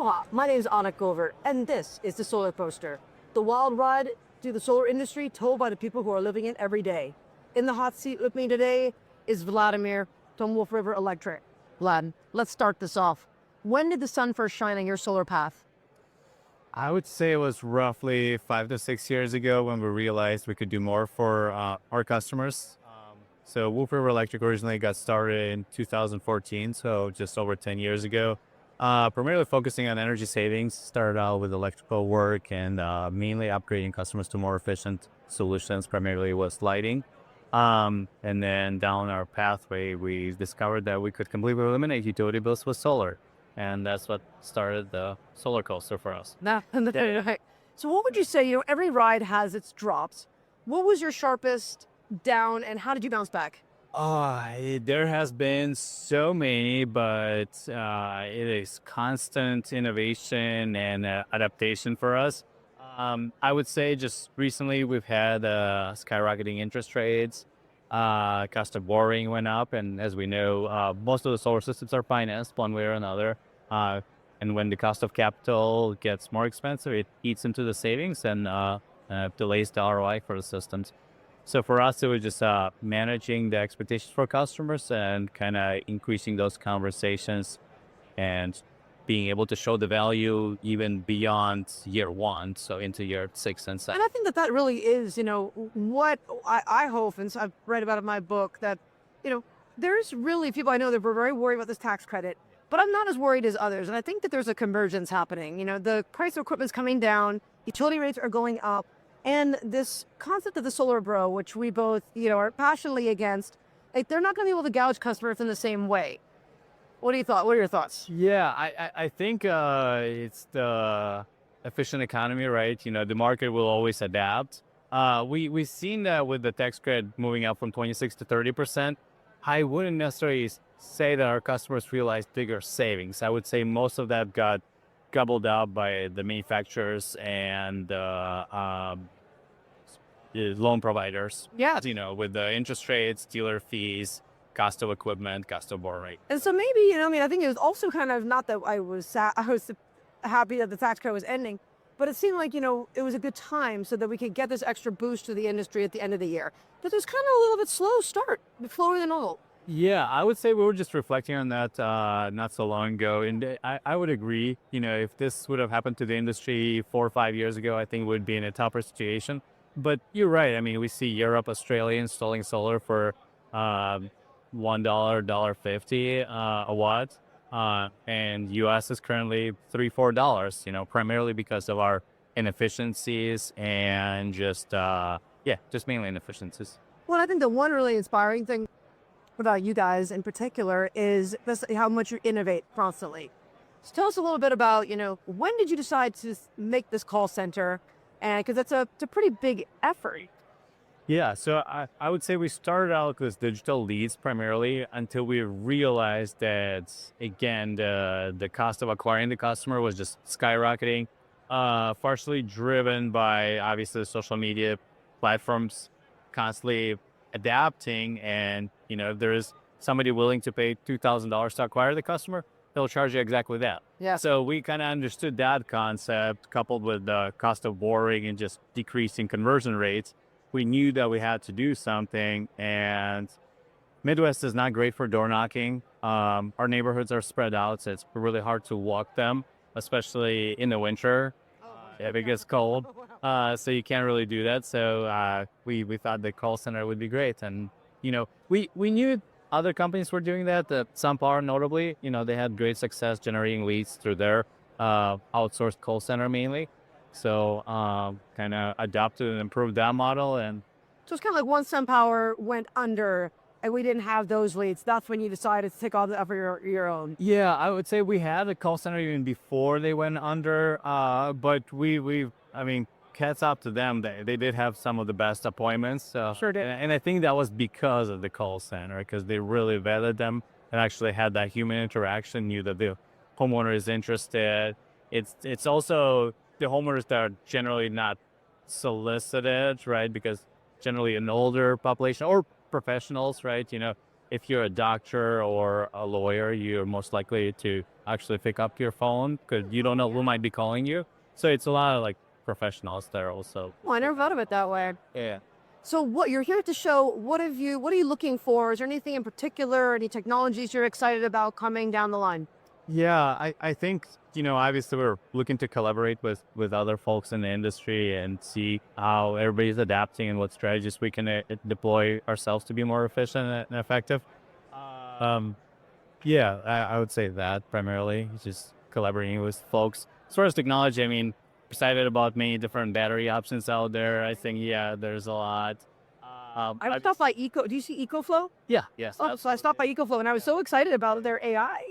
Aloha, my name is Anna Gover, and this is the Solar Poster, the wild ride through the solar industry told by the people who are living it every day. In the hot seat with me today is Vladimir from Wolf River Electric. Vlad, let's start this off. When did the sun first shine on your solar path? I would say it was roughly 5 to 6 years ago when we realized we could do more for our customers. So Wolf River Electric originally got started in 2014, so just over 10 years ago. Primarily focusing on energy savings, started out with electrical work and mainly upgrading customers to more efficient solutions, primarily was lighting. And then down our pathway, we discovered that we could completely eliminate utility bills with solar. And that's what started the solar coaster for us. Nah, so what would you say, every ride has its drops. What was your sharpest down and how did you bounce back? There has been so many, but it is constant innovation and adaptation for us. I would say just recently we've had skyrocketing interest rates, cost of borrowing went up, and as we know, most of the solar systems are financed one way or another. And when the cost of capital gets more expensive, it eats into the savings and delays the ROI for the systems. So for us, it was just managing the expectations for customers and kind of increasing those conversations and being able to show the value even beyond year one, so into year 6 and 7. And I think that really is, what I hope, and so I've read about it in my book, that, there's really people I know that were very worried about this tax credit, but I'm not as worried as others. And I think that there's a convergence happening. The price of equipment is coming down, utility rates are going up, and this concept of the solar bro, which we both, are passionately against, like, they're not going to be able to gouge customers in the same way. What are your thoughts? Yeah, I think it's the efficient economy, right? The market will always adapt. We've seen that with the tax credit moving up from 26 to 30%. I wouldn't necessarily say that our customers realized bigger savings. I would say most of that got gobbled up by the manufacturers and the loan providers. Yeah. With the interest rates, dealer fees, cost of equipment, cost of borrowing. And so maybe, I think it was also kind of not that I was happy that the tax credit was ending, but it seemed like, it was a good time so that we could get this extra boost to the industry at the end of the year. But it was kind of a little bit slow start, slower than normal. Yeah, I would say we were just reflecting on that not so long ago. And I would agree, if this would have happened to the industry 4 or 5 years ago, I think we would be in a tougher situation. But you're right. I mean, we see Europe, Australia installing solar for $1, $1.50 a watt. And US is currently $3, $4, primarily because of our inefficiencies and just mainly inefficiencies. Well, I think the one really inspiring thing about you guys in particular is how much you innovate constantly. So tell us a little bit about, when did you decide to make this call center? And because it's a pretty big effort. Yeah, so I would say we started out with digital leads primarily until we realized that, again, the cost of acquiring the customer was just skyrocketing, partially driven by, obviously, the social media platforms constantly adapting. And, if there is somebody willing to pay $2,000 to acquire the customer, they'll charge you exactly that. Yeah. So we kind of understood that concept coupled with the cost of borrowing and just decreasing conversion rates. We knew that we had to do something, and Midwest is not great for door knocking. Our neighborhoods are spread out, so it's really hard to walk them, especially in the winter if it gets cold. So you can't really do that. So we thought the call center would be great. And, we knew other companies were doing that. SunPower, notably, they had great success generating leads through their outsourced call center mainly. So kind of adopted and improved that model. And so it's kind of like once SunPower went under and we didn't have those leads, that's when you decided to take all the effort your own. Yeah, I would say we had a call center even before they went under. But cats up to them. They did have some of the best appointments. Sure did. And I think that was because of the call center, because they really vetted them and actually had that human interaction, knew that the homeowner is interested. It's also the homeowners that are generally not solicited, right? Because generally an older population or professionals, right? if you're a doctor or a lawyer, you're most likely to actually pick up your phone because you don't know who might be calling you. So it's a lot of like professionals there also. Well, I never thought of it that way. Yeah. So what you're here to show, what are you looking for? Is there anything in particular, any technologies you're excited about coming down the line? Yeah, I think, obviously we're looking to collaborate with other folks in the industry and see how everybody's adapting and what strategies we can deploy ourselves to be more efficient and effective. Um, yeah, I would say that primarily, just collaborating with folks. As far as technology, I mean, excited about many different battery options out there. I think, yeah, there's a lot. I stopped by Do you see EcoFlow? Yeah, yes. Oh, so I stopped by EcoFlow and I was so excited about their AI,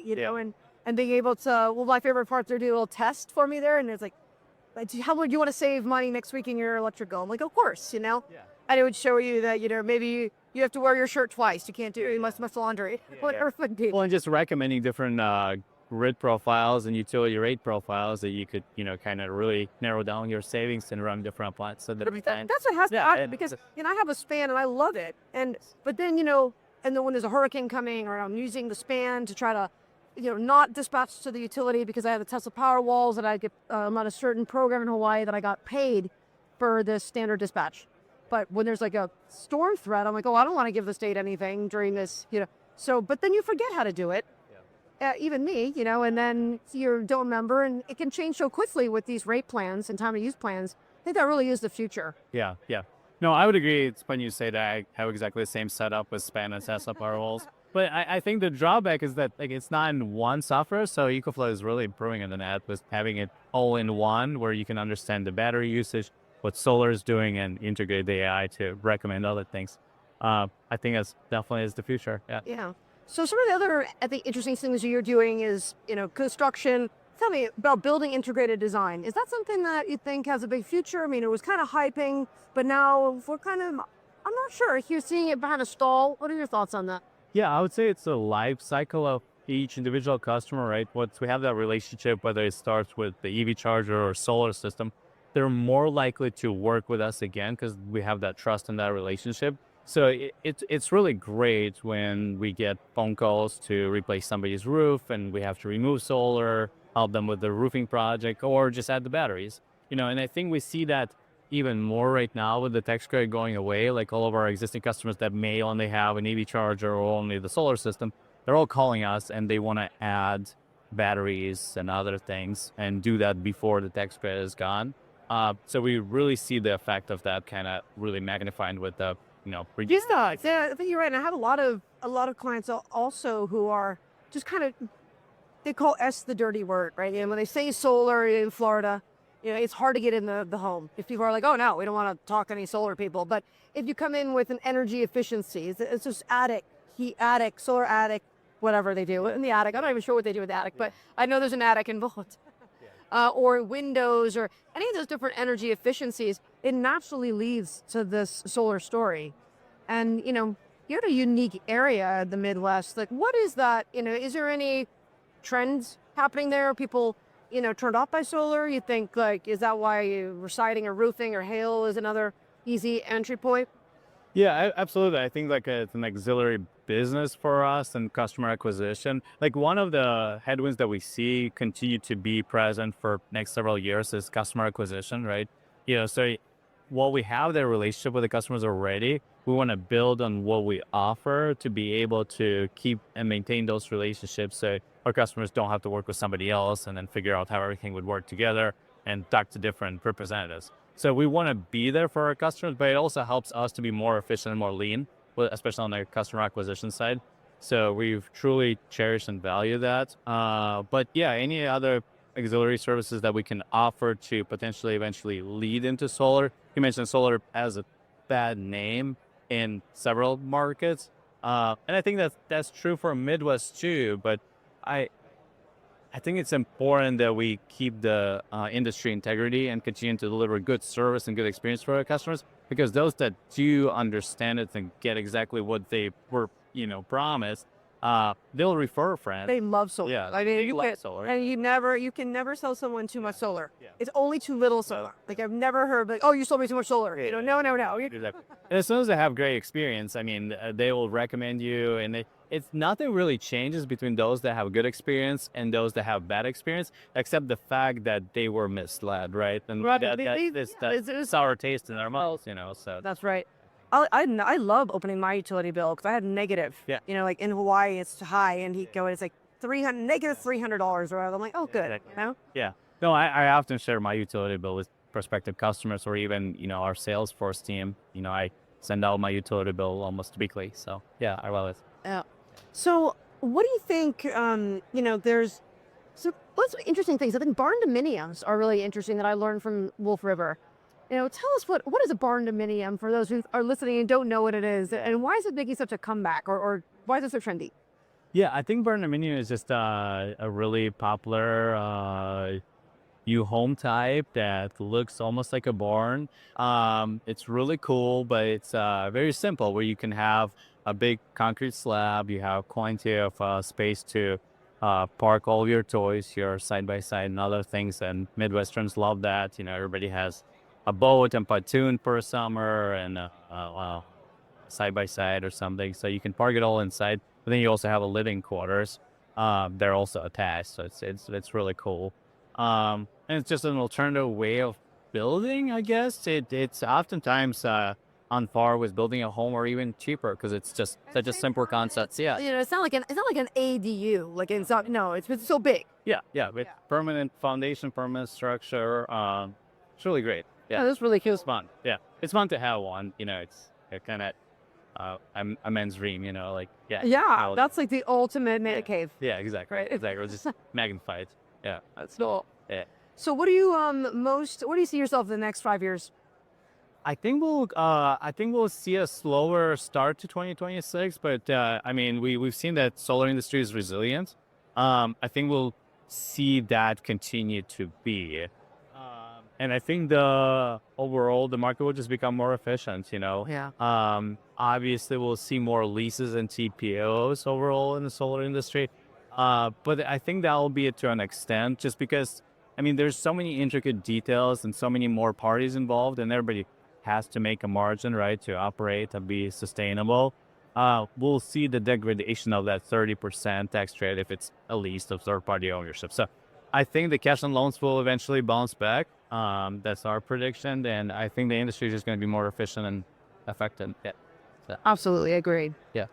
and being able to, well, my favorite part, they're doing a little test for me there. And it's like, how would you want to save money next week in your electric bill? I'm like, of course, Yeah. And it would show you that, maybe you have to wear your shirt twice. You can't do, you must laundry, whatever it would be. Well, and just recommending different grid profiles and utility rate profiles that you could, kind of really narrow down your savings and run different plots. So That's what has to Yeah, happen and- because, I have a span and I love it. But then, and then when there's a hurricane coming or I'm using the span to try to, not dispatch to the utility because I have the Tesla power walls that I get, I'm on a certain program in Hawaii that I got paid for this standard dispatch. But when there's like a storm threat, I'm like, oh, I don't want to give the state anything during this, So, but then you forget how to do it. Even me, and then you don't remember, and it can change so quickly with these rate plans and time of use plans. I think that really is the future. Yeah. No, I would agree. It's when you say that I have exactly the same setup with span and Tesla Powerwalls. But I think the drawback is that like it's not in one software. So EcoFlow is really improving on that with having it all in one, where you can understand the battery usage, what solar is doing, and integrate the AI to recommend other things. I think that's definitely is the future. Yeah. Yeah. So some of the other, I think, interesting things you're doing is, construction. Tell me about building integrated design. Is that something that you think has a big future? I mean, it was kind of hyping, but now I'm not sure. You're seeing it behind a stall. What are your thoughts on that? Yeah, I would say it's a life cycle of each individual customer, right? Once we have that relationship, whether it starts with the EV charger or solar system, they're more likely to work with us again because we have that trust in that relationship. So it's really great when we get phone calls to replace somebody's roof and we have to remove solar, help them with the roofing project, or just add the batteries. And I think we see that even more right now with the tax credit going away. Like all of our existing customers that may only have an EV charger or only the solar system, they're all calling us and they want to add batteries and other things and do that before the tax credit is gone. So we really see the effect of that kind of really magnifying with the Yeah, I think you're right. And I have a lot of clients also who are just kind of, they call S the dirty word, right? And when they say solar in Florida, it's hard to get in the home. If people are like, oh no, we don't want to talk to any solar people. But if you come in with an energy efficiency, it's just attic, solar attic, whatever they do in the attic. I'm not even sure what they do with the attic, but I know there's an attic involved. Or windows or any of those different energy efficiencies, it naturally leads to this solar story. And, you're in a unique area in the Midwest. Like, what is that? Is there any trends happening there? People, turned off by solar? You think, like, is that why siding or roofing or hail is another easy entry point? Yeah, absolutely. I think like it's an auxiliary business for us and customer acquisition. Like one of the headwinds that we see continue to be present for next several years is customer acquisition, right? So while we have that relationship with the customers already, we want to build on what we offer to be able to keep and maintain those relationships so our customers don't have to work with somebody else and then figure out how everything would work together and talk to different representatives. So we want to be there for our customers, but it also helps us to be more efficient and more lean, especially on the customer acquisition side. So we've truly cherished and value that. But yeah, any other auxiliary services that we can offer to potentially eventually lead into solar. You mentioned solar has a bad name in several markets. And I think that's true for Midwest too, but I think it's important that we keep the industry integrity and continue to deliver good service and good experience for our customers, because those that do understand it and get exactly what they were, promised, they'll refer a friend. They love solar. Yeah, I mean, they you love can, solar. and you can never sell someone too much solar. Yeah. It's only too little solar. Like I've never heard like, oh, you sold me too much solar. You know, no. Exactly. And as soon as they have great experience, I mean, they will recommend you, and it's nothing really changes between those that have good experience and those that have bad experience, except the fact that they were misled, right? And Right, that, they- this yeah, that it's- sour taste in their mouths, you know. So That's right. I love opening my utility bill because I had negative. Yeah. You know, like in Hawaii, it's high, and he go, it's like negative $300 or whatever. I'm like, oh, good. Exactly. You know. yeah, no, I often share my utility bill with prospective customers or even our Salesforce team. I send out my utility bill almost weekly. So yeah, I love it. Yeah. So, what do you think? There's lots of interesting things. I think barn dominiums are really interesting that I learned from Wolf River. Tell us what is a barn dominium for those who are listening and don't know what it is, and why is it making such a comeback, or why is it so trendy? Yeah, I think barn dominium is just a really popular new home type that looks almost like a barn. It's really cool, but it's very simple, where you can have a big concrete slab, you have plenty of space to park all your toys, your side by side and other things, and Midwesterns love that. Everybody has a boat and pontoon for summer and side by side or something, so you can park it all inside. But then you also have a living quarters. They're also attached, so it's really cool. And it's just an alternative way of building, I guess. It's oftentimes on par with building a home, or even cheaper, because it's just such a simple concept. Yeah, It's not like an ADU. Like it's not. No, it's so big. yeah, with permanent foundation, permanent structure. It's really great. Yeah, That's really cool. it's fun. Yeah, it's fun to have one. It's kind of a man's dream. Like Yeah, how- that's like the ultimate man cave. yeah, exactly, Right. exactly. It's just magnified. Yeah, That's cool. yeah. So, what do you What do you see yourself in the next 5 years? I think we'll see a slower start to 2026, but I mean, we've seen that solar industry is resilient. I think we'll see that continue to be, and I think the market will just become more efficient. Yeah. Obviously, we'll see more leases and TPOs overall in the solar industry, but I think that will be to an extent, just because I mean, there's so many intricate details and so many more parties involved, and everybody has to make a margin, right, to operate and be sustainable. We'll see the degradation of that 30% tax rate if it's a lease of third-party ownership. So I think the cash and loans will eventually bounce back. That's our prediction, and I think the industry is just going to be more efficient and effective. Yeah. Absolutely agreed. Yeah.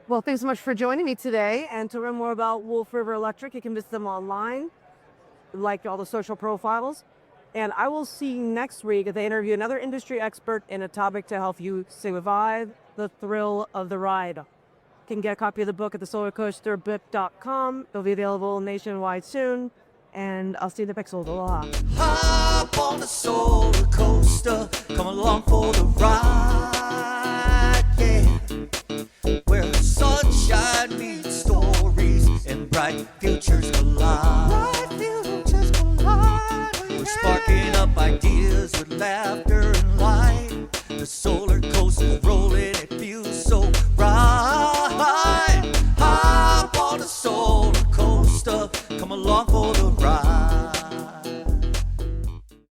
Well, thanks so much for joining me today. And to learn more about Wolf River Electric, you can visit them online, like all the social profiles. And I will see you next week as they interview another industry expert in a topic to help you survive the thrill of the ride. You can get a copy of the book at thesolarcoasterbip.com. It'll be available nationwide soon. And I'll see you in the pixels. Aloha. Hop on the solar coaster, come along for the ride, yeah. Where sunshine meets stories and bright futures collide. We're sparking up ideas with laughter and light. The solar